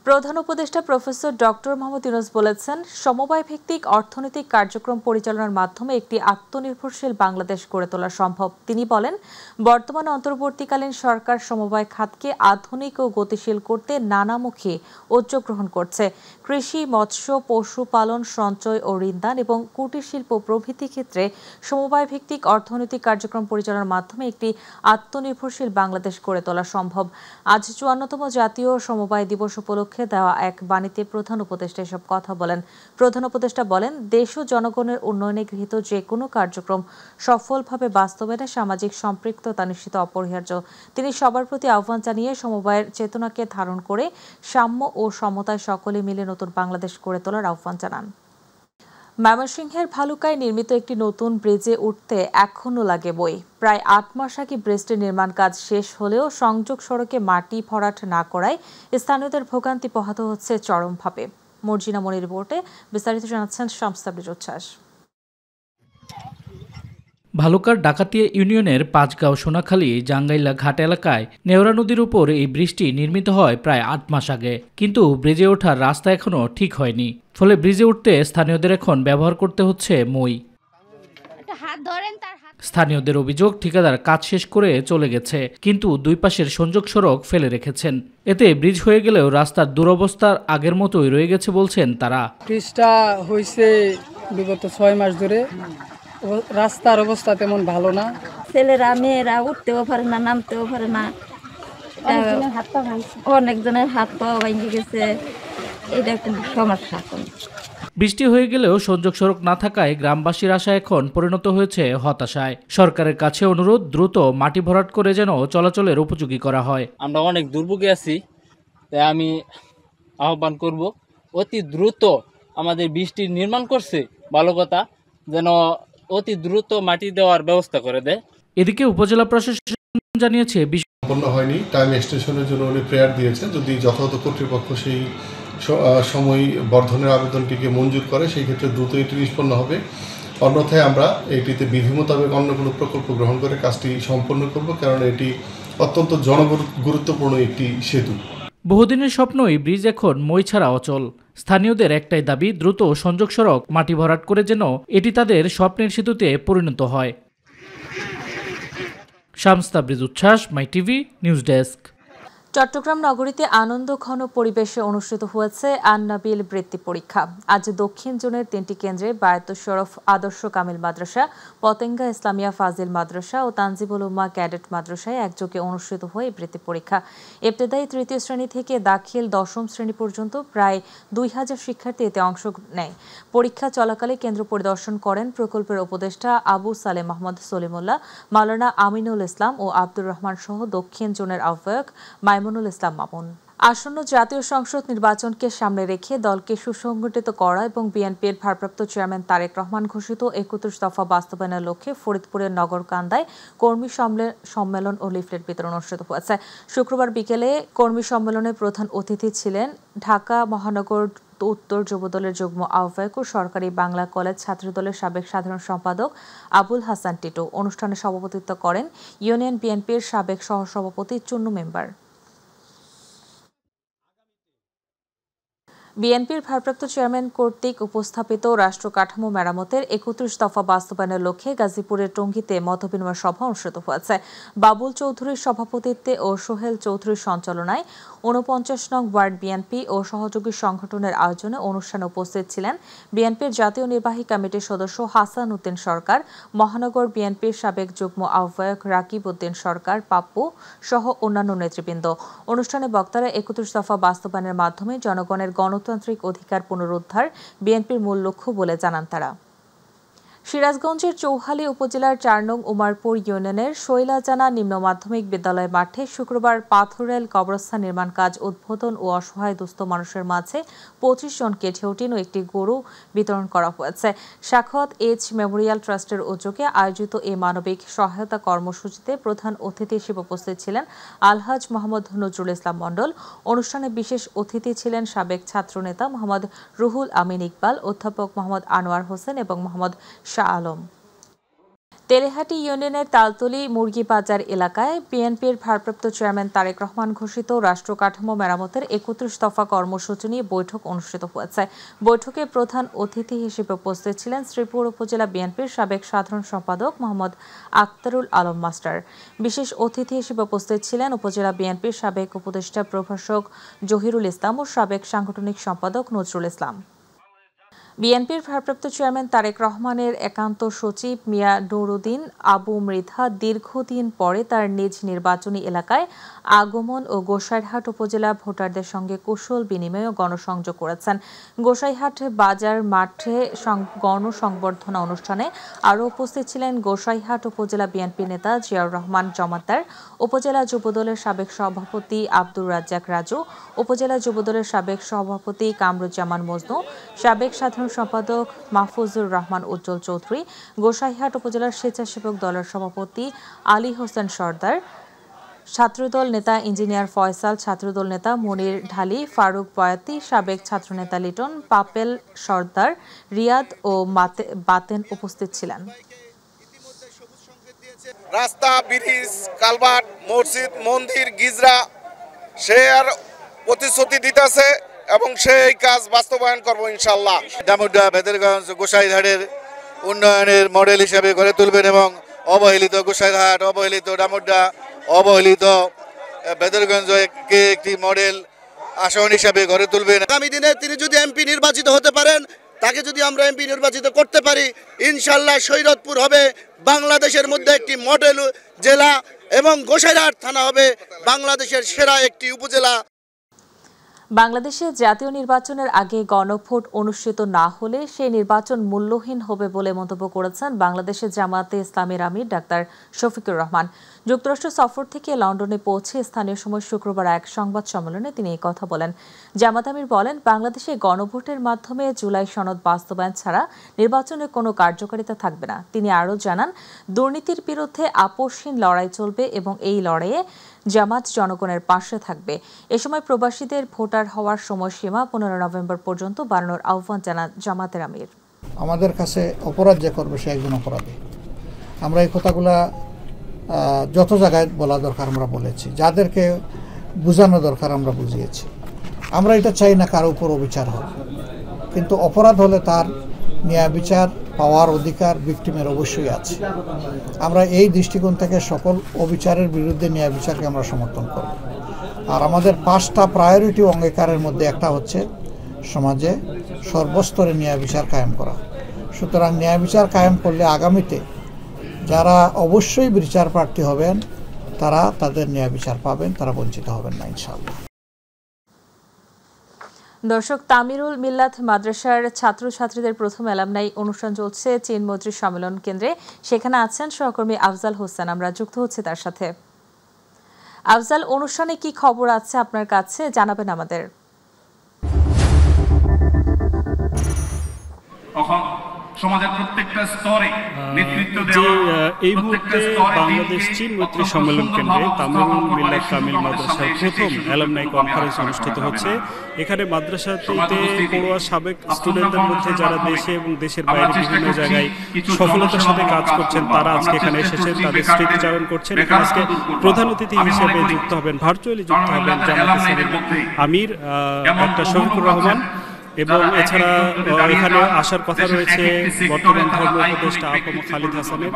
প্রধান উপদেষ্টা professor doctor Mohammad Yunus বলেছেন, সমবায় ভিত্তিক অর্থনৈতিক কার্যক্রম পরিচালনার মাধ্যমে একটি আত্মনির্ভরশীল বাংলাদেশ গড়ে তোলা সম্ভব। তিনি বলেন, বর্তমান অন্তর্বর্তীকালীন সরকার সমবায় খাতকে আধুনিক ও গতিশীল করতে নানামুখী উদ্যোগ গ্রহণ করছে। কৃষি, মৎস্য, পশুপালন, সঞ্চয় ও ঋণদান এবং কুটির শিল্প প্রভৃতি ক্ষেত্রে সমবায় ভিত্তিক অর্থনৈতিক কার্যক্রম পরিচালনার মাধ্যমে একটি আত্মনির্ভরশীল বাংলাদেশ গড়ে তোলা সম্ভব। আজ ৫৪তম জাতীয় সমবায় দিবস উপলক্ষে দেওয়া এক বাণীতে প্রধান উপদেষ্টা এসব কথা বলেন। প্রধান উপদেষ্টা বলেন, দেশ ও জনগণের উন্নয়নে গৃহীত যে কোনো কার্যক্রম সফলভাবে বাস্তবায়নে সামাজিক সম্পৃক্ততা নিশ্চিত অপরিহার্য। তিনি সবার প্রতি আহ্বান জানিয়ে সমবায়ের চেতনাকে ধারণ করে সাম্য ও সমতায় সকলে মিলে নতুন বাংলাদেশ গড়ে তোলার আহ্বান জানান। ময়মনসিংহের ভালুকায় নির্মিত একটি নতুন ব্রিজে উঠতে এখনও লাগে বই। প্রায় ৮ মাস আগে ব্রিজটির নির্মাণ কাজ শেষ হলেও সংযোগ সড়কে মাটি ভরাট না করায় স্থানীয়দের ভোগান্তি পোহাতে হচ্ছে চরমভাবে। মর্জিনা মনির রিপোর্টে বিস্তারিত জানাচ্ছেন শামস তাবরিজ উচ্ছ্বাস। ভালুকার ডাকাতিয়া ইউনিয়নের পাঁচগাঁও, সোনাখালী, জাঙ্গাইলা ঘাট এলাকায় নেওড়া নদীর উপর এই ব্রিজটি নির্মিত হয় প্রায় ৮ মাস আগে, কিন্তু ব্রিজে ওঠার রাস্তা এখনও ঠিক হয়নি। ফলে ব্রিজে উঠতে স্থানীয়দের এখন ব্যবহার করতে হচ্ছে মই। স্থানীয়দের অভিযোগ, ঠিকাদার কাজ শেষ করে চলে গেছে, কিন্তু দুই পাশের সংযোগ সড়ক ফেলে রেখেছেন। এতে ব্রিজ হয়ে গেলেও রাস্তার দুরবস্থার আগের মতোই রয়ে গেছে বলছেন তারা। ব্রিজটা হয়েছে বিগত ৬ মাস ধরে, রাস্তার অবস্থা তেমন ভালো না। ছেলেরা মেয়েরা উঠতেও পারে না, নামতেও পারে না, অনেকজনের হাত পা ভেঙে গেছে। এটা কিন্তু সমস্যা। বৃষ্টি হয়ে গেলেও সংযোগ সড়ক না থাকায় গ্রামবাসীর আশা এখন পরিণত হয়েছে হতাশায়। সরকারের কাছে অনুরোধ, দ্রুত মাটি ভরাট করে যেন চলাচলের উপযোগী করা হয়। আমরা অনেক দুর্ভোগে আছি, তাই আমি আহ্বান করব অতি দ্রুত আমাদের বৃষ্টি নির্মাণ করছে ভালো কথা, যেন অতি দ্রুত মাটি দেওয়ার ব্যবস্থা করে দেয়। এদিকে উপজেলা প্রশাসন জানিয়েছে সম্পন্ন হয়নি, টাইম এক্সটেনশনের জন্য উনি প্রেয়ার দিয়েছেন। যদি যথাযথ কর্তৃপক্ষ সেই সময় বর্ধনের আবেদনটিকে মঞ্জুর করে, সেই ক্ষেত্রে দ্রুত এটি নিষ্পন্ন হবে। অন্যথায় আমরা এটিতে বিধি মোতাবেক অন্য কোনো প্রকল্প গ্রহণ করে কাজটি সম্পন্ন করব, কারণ এটি অত্যন্ত জনগুরুত্বপূর্ণ একটি সেতু। বহুদিনের স্বপ্ন এই ব্রিজ এখন মই ছাড়া অচল। স্থানীয়দের একটাই দাবি, দ্রুত সংযোগ সড়ক মাটি ভরাট করে যেন এটি তাদের স্বপ্নের সেতুতে পরিণত হয়। শামস তাবরিজ উচ্ছ্বাস, মাই টিভি নিউজ ডেস্ক। চট্টগ্রাম নগরীতে আনন্দঘন পরিবেশে অনুষ্ঠিত হয়েছে আন-নাবিল বৃত্তি পরীক্ষা। আজ দক্ষিণ জোনের 3টি কেন্দ্রে বায়তুশ শরফ আদর্শ কামিল মাদ্রাসা, পতেঙ্গা ইসলামিয়া ফাজিল মাদ্রাসা ও তানজিবুল উম্মাহ ক্যাডেট মাদ্রাসায় একযোগে অনুষ্ঠিত হয় এই বৃত্তি পরীক্ষা। ইবতেদায়ী তৃতীয় শ্রেণী থেকে দাখিল 10ম শ্রেণী পর্যন্ত প্রায় 2000 শিক্ষার্থী এতে অংশ নেয়। পরীক্ষা চলাকালে কেন্দ্র পরিদর্শন করেন প্রকল্পের উপদেষ্টা আবু সালেহ মাহমুদ সলিমুল্লাহ, মাওলানা আমিনুল ইসলাম ও আব্দুর রহমান সহ দক্ষিণ জোনের আহ্বায়ক মাইমুনুল ইসলাম মামুন। আসন্ন জাতীয় সংসদ নির্বাচনকে সামনে রেখে দলকে সুসংগঠিত করা এবং বিএনপির ভারপ্রাপ্ত চেয়ারম্যান তারেক রহমান ঘোষিত 31 দফা বাস্তবায়নের লক্ষ্যে ফরিদপুরের নগরকান্দায় কর্মী সম্মেলন ও লিফলেট বিতরণ অনুষ্ঠিত হয়েছে। শুক্রবার বিকেলে কর্মী সম্মেলনে প্রধান অতিথি ছিলেন ঢাকা মহানগর উত্তর যুবদলের যুগ্ম আহ্বায়ক ও সরকারি বাংলা কলেজ ছাত্রদলের সাবেক সাধারণ সম্পাদক আবুল হাসান টিটু। অনুষ্ঠানে সভাপতিত্ব করেন ইউনিয়ন বিএনপির সাবেক সহসভাপতি চুন্নু মেম্বার। বিএনপির ভারপ্রাপ্ত চেয়ারম্যান কর্তৃক উপস্থাপিত রাষ্ট্র কাঠামো মেরামতের 31 দফা বাস্তবায়নের লক্ষ্যে গাজীপুরের টঙ্গীতে মতবিনিময় সভা অনুষ্ঠিত হয়েছে। বাবুল চৌধুরীর সভাপতিত্বে ও সোহেল চৌধুরীর সঞ্চালনায় 49 নং ওয়ার্ড বিএনপি ও সহযোগী সংগঠনের আয়োজনে অনুষ্ঠানে উপস্থিত ছিলেন বিএনপির জাতীয় নির্বাহী কমিটির সদস্য হাসান উদ্দিন সরকার, মহানগর বিএনপির সাবেক যুগ্ম আহ্বায়ক রাকিব উদ্দিন সরকার পাপ্পু সহ অন্যান্য নেতৃবৃন্দ। অনুষ্ঠানে বক্তারা 31 দফা বাস্তবায়নের মাধ্যমে জনগণের গণতান্ত্রিক অধিকার পুনরুদ্ধার বিএনপির মূল লক্ষ্য বলে জানান তারা। সিরাজগঞ্জের চৌহালী উপজেলার 4 নং উমারপুর ইউনিয়নের শৈলাজানা নিম্ন মাধ্যমিক বিদ্যালয় মাঠে শুক্রবার পাথরেল কবরস্থান নির্মাণ কাজ উদ্বোধন ও অসহায় দুস্থ মানুষের মাঝে 25 জনকে ঢেউটিন ও একটি গরু বিতরণ করা হয়েছে। সাখাওয়াত এজ মেমোরিয়াল ট্রাস্টের উদ্যোগে আয়োজিত এই মানবিক সহায়তা কর্মসূচিতে প্রধান অতিথি হিসেবে উপস্থিত ছিলেন আলহাজ মোহাম্মদ নজরুল ইসলাম মণ্ডল। অনুষ্ঠানে বিশেষ অতিথি ছিলেন সাবেক ছাত্রনেতা মোহাম্মদ রুহুল আমিন ইকবাল, অধ্যাপক মোহাম্মদ আনোয়ার হোসেন এবং মোহাম্মদ শাহ আলম। তেলেহাটি ইউনিয়নের তালতলী মুরগি বাজার এলাকায় বিএনপির ভারপ্রাপ্ত চেয়ারম্যান তারেক রহমান ঘোষিত রাষ্ট্র কাঠামো মেরামতের ৩১ দফা কর্মসূচি নিয়ে বৈঠক অনুষ্ঠিত হয়েছে। বৈঠকে প্রধান অতিথি হিসেবে উপস্থিত ছিলেন শ্রীপুর উপজেলা বিএনপির সাবেক সাধারণ সম্পাদক মোহাম্মদ আক্তারুল আলম মাস্টার। বিশেষ অতিথি হিসেবে উপস্থিত ছিলেন উপজেলা বিএনপির সাবেক উপদেষ্টা প্রভাষক জহিরুল ইসলাম ও সাবেক সাংগঠনিক সম্পাদক নজরুল ইসলাম। বিএনপির ভারপ্রাপ্ত চেয়ারম্যান তারেক রহমানের একান্ত সচিব মিয়া নুরুদ্দিন আবু মৃধা দীর্ঘদিন পরে তার নিজ নির্বাচনী এলাকায় আগমন ও গোসাইরহাট উপজেলা ভোটারদের সঙ্গে কুশল বিনিময় ও গণসংযোগ করেছেন। গোসাইরহাট বাজার মাঠে গণসংবর্ধনা অনুষ্ঠানে আরও উপস্থিত ছিলেন গোসাইরহাট উপজেলা বিএনপি নেতা জিয়াউর রহমান জমাদ্দার, উপজেলা যুবদলের সাবেক সভাপতি আব্দুর রাজ্জাক রাজু, উপজেলা যুবদলের সাবেক সভাপতি কামরুজ্জামান মজনু, সাবেক সাধারণ সম্পাদক মাহফুজুর রহমান উজ্জ্বল চৌধুরী, গোসাইরহাট উপজেলার স্বেচ্ছাসেবক দলের সভাপতি আলী হোসেন সর্দার, ছাত্রদল নেতা ইঞ্জিনিয়ার ফয়সাল, ছাত্রদল নেতা মনির ঢালি, ফারুক বয়াতি, সাবেক ছাত্রনেতা লিটন, পাপেল সর্দার, রিয়াদ ও বাতেন উপস্থিত ছিলেন। রাস্তা, ব্রিজ, কালভার্ট, মসজিদ, মন্দির, গির্জা সে আর প্রতিশ্রুতি দিতেছে এবং সেই কাজ বাস্তবায়ন করবো ইনশাল্লাহ। ডামুড্ডা বেদেরগঞ্জ গোসাইরহাটের উন্নয়নের মডেল হিসেবে গড়ে তুলবেন এবং অবহেলিত গোসাইরহাট, অবহেলিত ডামুড্ডা, অবহেলিত বেদেরগঞ্জকে একটি মডেল আসন হিসেবে গড়ে তুলবেন। আগামী দিনে তিনি যদি এমপি নির্বাচিত হতে পারেন, তাকে যদি আমরা এমপি নির্বাচিত করতে পারি, ইনশাল্লাহ শরীয়তপুর হবে বাংলাদেশের মধ্যে একটি মডেল জেলা এবং গোসাইরহাট থানা হবে বাংলাদেশের সেরা একটি উপজেলা। বাংলাদেশে জাতীয় নির্বাচনের আগে গণভোট অনুষ্ঠিত না হলে সেই নির্বাচন মূল্যহীন হবে বলে মন্তব্য করেছেন বাংলাদেশের জামায়াতে ইসলামীর আমির ডাক্তার শফিকুর রহমান। যুক্তরাষ্ট্র সফর থেকে লন্ডনে পৌঁছে স্থানীয় সময় শুক্রবার এক সংবাদ সম্মেলনে তিনি এই কথা বলেন। জামায়াত আমির বলেন, বাংলাদেশে গণভোটের মাধ্যমে জুলাই সনদ বাস্তবায়ন ছাড়া নির্বাচনের কোনো কার্যকারিতা থাকবে না। তিনি আরও জানান, দুর্নীতির বিরুদ্ধে আপোষহীন লড়াই চলবে এবং এই লড়াইয়ে জামাত জনগণের পাশে থাকবে। এ সময় প্রবাসীদের ভোটার হওয়ার সময়সীমা 15 নভেম্বর পর্যন্ত বাড়ানোর আহ্বান জানান জামাতের আমির। আমাদের কাছে অপরাধ যে করবে সে একজন অপরাধী। আমরা এই কথাগুলা যত জায়গায় বলা দরকার আমরা বলেছি, যাদেরকে বোঝানো দরকার আমরা বুঝিয়েছি। আমরা এটা চাই না কারো উপর অবিচার হোক, কিন্তু অপরাধ হলে তার ন্যায় বিচার পাওয়ার অধিকার ভিকটিমের অবশ্যই আছে। আমরা এই দৃষ্টিকোণ থেকে সকল অবিচারের বিরুদ্ধে ন্যায় বিচারকে আমরা সমর্থন করব। আর আমাদের 5টা প্রায়োরিটি অঙ্গীকারের মধ্যে একটা হচ্ছে সমাজে সর্বস্তরে ন্যায় বিচার কায়েম করা। সুতরাং ন্যায় বিচার কায়েম করলে আগামীতে যারা অবশ্যই বিচার প্রার্থী হবেন তারা তাদের ন্যায় বিচার পাবেন, তারা বঞ্চিত হবেন না ইনশাআল্লাহ। দর্শক, তামিরুল মিল্লাত মাদ্রাসার ছাত্রছাত্রীদের প্রথম অ্যালামনাই অনুষ্ঠান চলছে চীন মৈত্রী সম্মেলন কেন্দ্রে। সেখানে আছেন সহকর্মী আফজাল হোসেন, আমরা যুক্ত হচ্ছি তার সাথে। আফজাল, অনুষ্ঠানে কি খবর আছে আপনার কাছে, জানাবেন আমাদের। সমাজের প্রত্যেকটা স্তরে নেতৃত্ব দেওয়া এই মুহূর্তে বাংলাদেশ চীন মৈত্রী সম্মেলন কেন্দ্রে তামিরুল মিল্লাত কামিল মাদ্রাসার প্রথম অ্যালামনাই কনফারেন্স অনুষ্ঠিত হচ্ছে। এখানে মাদ্রাসাটিতে পড়ুয়া সাবেক স্টুডেন্টদের মধ্যে যারা দেশে এবং দেশের বাইরে বিভিন্ন জায়গায় সফলতার সাথে কাজ করছেন তারা আজকে এখানে এসেছেন, তাদের স্মৃতিচারণ করছেন। এখানে আজকে প্রধান অতিথি হিসেবে যুক্ত হবেন, ভার্চুয়ালি যুক্ত হবেন জামায়াত ইসলামীর আমির ডাক্তার শফিকুর রহমান। এবং এছাড়া এখানে আসার কথা রয়েছে বর্তমান ধর্ম উপদেষ্টা আহমদ খালিদ হাসানের।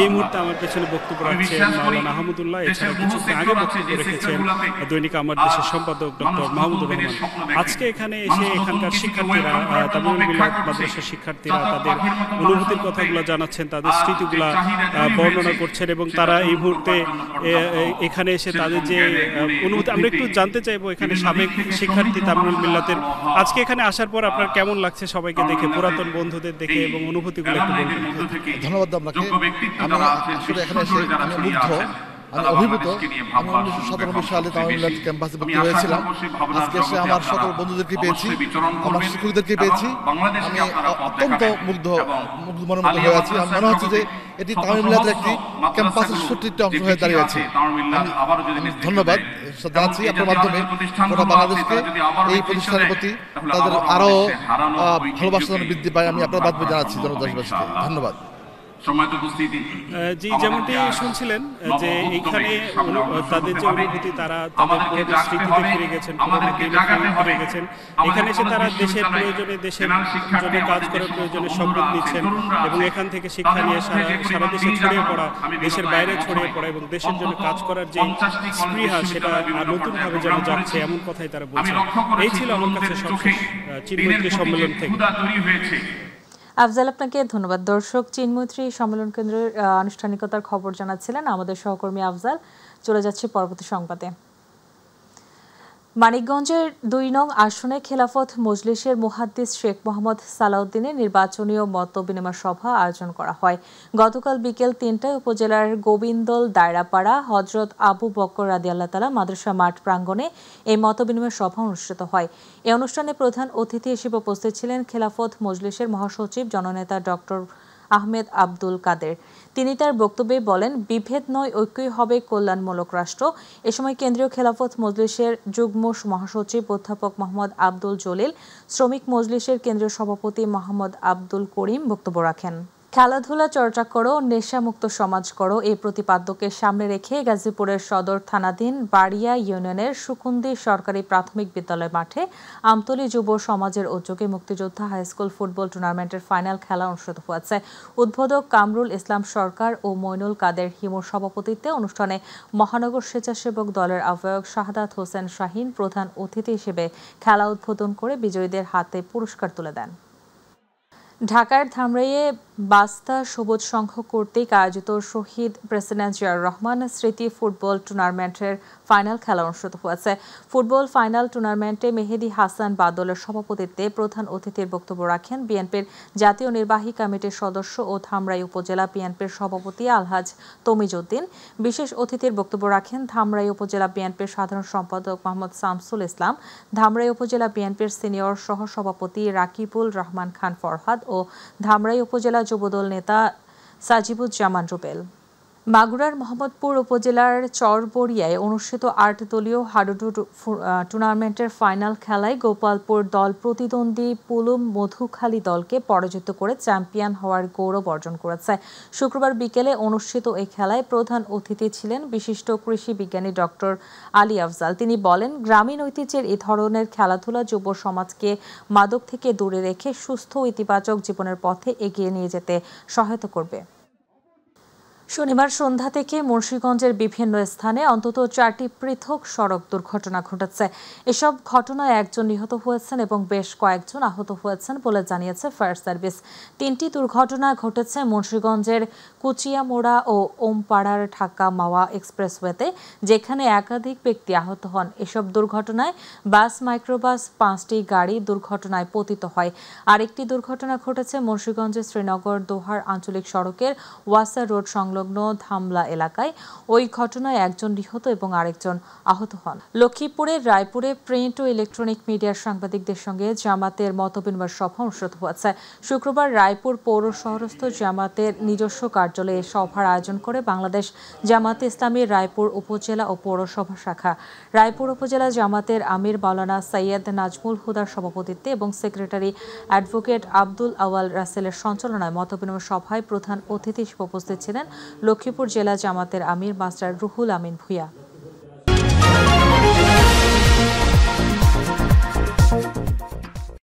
এই মুহূর্তে আমার পেছনে বক্তব্য রাখছেন মাওলানা আহমদুল্লাহ। এছাড়া কিছুদিন আগে বক্তব্য রেখেছেন দৈনিক আমার দেশের সম্পাদক ডক্টর মাহমুদুর রহমান। আজকে এখানে এসে এখানকার শিক্ষার্থীরা, তামিরুল মিল্লাত মাদ্রাসার শিক্ষার্থীরা তাদের অনুভূতির কথাগুলো জানাচ্ছেন, তাদের স্মৃতিগুলা বর্ণনা করছেন এবং তারা এই মুহূর্তে এখানে এসে তাদের যে অনুভূতি আমরা একটু জানতে চাইবো। এখানে সাবেক শিক্ষার্থী তামিরুল মিল্লাতের আজকে এখানে আসার পর আপনার কেমন লাগছে সবাইকে দেখে, পুরাতন বন্ধুদের দেখে এবং অনুভূতিগুলো একটু বলবেন। ধন্যবাদ আপনাকে। আমি আসলে এখানে এসে আমি মুগ্ধ, আমি অভিভূত। আমি 1997 সালে তামিরুল মিল্লাত ক্যাম্পাসে ভর্তি হয়েছিলাম। আজকে এসে আমার সকল বন্ধুদেরকে পেয়েছি, আমার শিক্ষকদেরকে পেয়েছি। আমি অত্যন্ত মুগ্ধ মনোমুগ্ধ হয়ে আছি। আমার মনে হচ্ছে যে এটি তামিরুল মিল্লাতের একটি ক্যাম্পাসের সত্যিটা অংশ হয়ে দাঁড়িয়েছে। আমি ধন্যবাদ জানাচ্ছি আপনার মাধ্যমে গোটা বাংলাদেশকে, এই প্রতিষ্ঠানের প্রতি তাদের আরও ভালোবাসা বৃদ্ধি পায়। আমি আপনার মাধ্যমে জানাচ্ছি জনদেশবাসীকে ধন্যবাদ। জি, যেমনটি শুনছিলেন যে এইখানে তাদের যে অনুভূতি, তারা তাদের পুরনো স্মৃতিতে ফিরে গেছেন, পুরনো দিনে ফিরে গেছেন। এখানে এসে তারা দেশের প্রয়োজনে, দেশের জন্য কাজ করার প্রয়োজনে শপথ নিচ্ছেন এবং এখান থেকে শিক্ষা নিয়ে সারা দেশে ছড়িয়ে পড়া, দেশের বাইরে ছড়িয়ে পড়া এবং দেশের জন্য কাজ করার যে স্পৃহা, সেটা নতুনভাবে যেন যাচ্ছে, এমন কথাই তারা বলছেন। এই ছিল আমার কাছে সবশেষ চীন-মৈত্রী সম্মেলন থেকে। আফজাল, আপনাকে ধন্যবাদ। দর্শক, চীন-মৈত্রী সম্মেলন কেন্দ্রের আনুষ্ঠানিকতার খবর জানাচ্ছিলেন আমাদের সহকর্মী আফজাল। চলে যাচ্ছে পরবর্তী সংবাদে। মানিকগঞ্জের ২ নং আসনে খেলাফত মজলিসের মুহাদ্দিস শেখ মোহাম্মদ সালাউদ্দিনের নির্বাচনীয় মতবিনিময় সভা আয়োজন করা হয়। গতকাল বিকেল ৩টায় উপজেলার গোবিন্দল দায়রাপাড়া হযরত আবু বকর রাদিয়াল্লাহু তাআলা মাদ্রাসা মাঠ প্রাঙ্গণে এই মতবিনিময় সভা অনুষ্ঠিত হয়। এই অনুষ্ঠানে প্রধান অতিথি হিসেবে উপস্থিত ছিলেন খেলাফত মজলিসের মহাসচিব জননেতা ডক্টর আহমেদ আব্দুল কাদের। তিনি তার বক্তব্যে বলেন, বিভেদ নয়, ঐক্যই হবে কল্যাণমূলক রাষ্ট্র। এ সময় কেন্দ্রীয় খেলাফত মজলিসের যুগ্ম মহাসচিব অধ্যাপক মোহাম্মদ আব্দুল জলিল, শ্রমিক মজলিসের কেন্দ্রীয় সভাপতি মোহাম্মদ আব্দুল করিম বক্তব্য রাখেন। খেলাধুলা চর্চা করো, নেশামুক্ত সমাজ করো, এই প্রতিপাদ্যকে সামনে রেখে গাজীপুরের সদর থানাধীন বাড়িয়া ইউনিয়নের সুকুন্দি সরকারি প্রাথমিক বিদ্যালয় মাঠে আমতলী যুব সমাজের উদ্যোগে মুক্তিযোদ্ধা হাইস্কুল ফুটবল টুর্নামেন্টের ফাইনাল খেলা অনুষ্ঠিত হয়েছে। উদ্বোধক কামরুল ইসলাম সরকার ও মইনুল কাদের হিমুর সভাপতিত্বে অনুষ্ঠানে মহানগর স্বেচ্ছাসেবক দলের আহ্বায়ক শাহাদাত হোসেন শাহিন প্রধান অতিথি হিসেবে খেলা উদ্বোধন করে বিজয়ীদের হাতে পুরস্কার তুলে দেন। ঢাকার ধামরাইয়ে বাস্তা সবুজ সংঘ কর্তৃক আয়োজিত শহীদ প্রেসিডেন্ট জিয়াউর রহমান স্মৃতি ফুটবল টুর্নামেন্টের ফাইনাল খেলা অনুষ্ঠিত হয়েছে। ফুটবল ফাইনাল টুর্নামেন্টে মেহেদী হাসান বাদলের সভাপতিত্বে প্রধান অতিথির বক্তব্য রাখেন বিএনপির জাতীয় নির্বাহী কমিটির সদস্য ও ধামরাই উপজেলা বিএনপির সভাপতি আলহাজ তমিজউদ্দিন। বিশেষ অতিথির বক্তব্য রাখেন ধামরাই উপজেলা বিএনপির সাধারণ সম্পাদক মোহাম্মদ শামসুল ইসলাম, ধামরাই উপজেলা বিএনপির সিনিয়র সহসভাপতি রাকিবুল রহমান খান ফরহাদ ও ধামরাই উপজেলা যুবদল নেতা সাজিবুজ্জামান রুবেল। মাগুরার মোহাম্মদপুর উপজেলার চরবরিয়ায় অনুষ্ঠিত ৮ দলীয় হাডুডু টুর্নামেন্টের ফাইনাল খেলায় গোপালপুর দল প্রতিদ্বন্দ্বী পুলুম মধুখালী দলকে পরাজিত করে চ্যাম্পিয়ন হওয়ার গৌরব অর্জন করেছে। শুক্রবার বিকেলে অনুষ্ঠিত এই খেলায় প্রধান অতিথি ছিলেন বিশিষ্ট কৃষি বিজ্ঞানী ডক্টর আলী আফজাল। তিনি বলেন, গ্রামীণ ঐতিহ্যের এই ধরনের খেলাধুলা যুব সমাজকে মাদক থেকে দূরে রেখে সুস্থ ইতিবাচক জীবনের পথে এগিয়ে নিয়ে যেতে সহায়তা করবে। শনিবার সন্ধ্যা থেকে মুন্সিগঞ্জের বিভিন্ন স্থানে অন্তত 4টি পৃথক সড়ক দুর্ঘটনা ঘটেছে। এসব ঘটনায় একজন নিহত হয়েছেন এবং বেশ কয়েকজন আহত হয়েছেন বলে জানিয়েছে ফায়ার সার্ভিস। 3টি দুর্ঘটনা ঘটেছে মুন্সিগঞ্জের কুচিয়ামোড়া ও ওমপাড়ার ঢাকা মাওয়া এক্সপ্রেসওয়েতে, যেখানে একাধিক ব্যক্তি আহত হন। এসব দুর্ঘটনায় বাস, মাইক্রোবাস 5টি গাড়ি দুর্ঘটনায় পতিত হয়। আরেকটি দুর্ঘটনা ঘটেছে মুন্সিগঞ্জের শ্রীনগর দোহার আঞ্চলিক সড়কের ওয়াসা রোড সংলগ্ন ধামলা এলাকায়। ওই ঘটনায় একজন নিহত এবং আরেকজন আহত হন। লক্ষ্মীপুরের রায়পুরে প্রিন্ট ও ইলেকট্রনিক মিডিয়ার সাংবাদিকদের সঙ্গে জামাতের মতবিনিময় সভা অনুষ্ঠিত হয়েছে। শুক্রবার রায়পুর পৌর শহরস্থ জামাতের নিজস্ব কার্যালয়ে সভার আয়োজন করে বাংলাদেশ জামাতে ইসলামী রায়পুর উপজেলা ও পৌরসভা শাখা। রায়পুর উপজেলা জামাতের আমির মাওলানা সৈয়দ নাজমুল হুদার সভাপতিত্বে এবং সেক্রেটারি অ্যাডভোকেট আব্দুল আওয়াল রাসেলের সঞ্চালনায় মতবিনিময় সভায় প্রধান অতিথি হিসেবে উপস্থিত ছিলেন লক্ষ্মীপুর জেলা জামাতের আমির মাস্টার রুহুল আমিন ভূঁইয়া।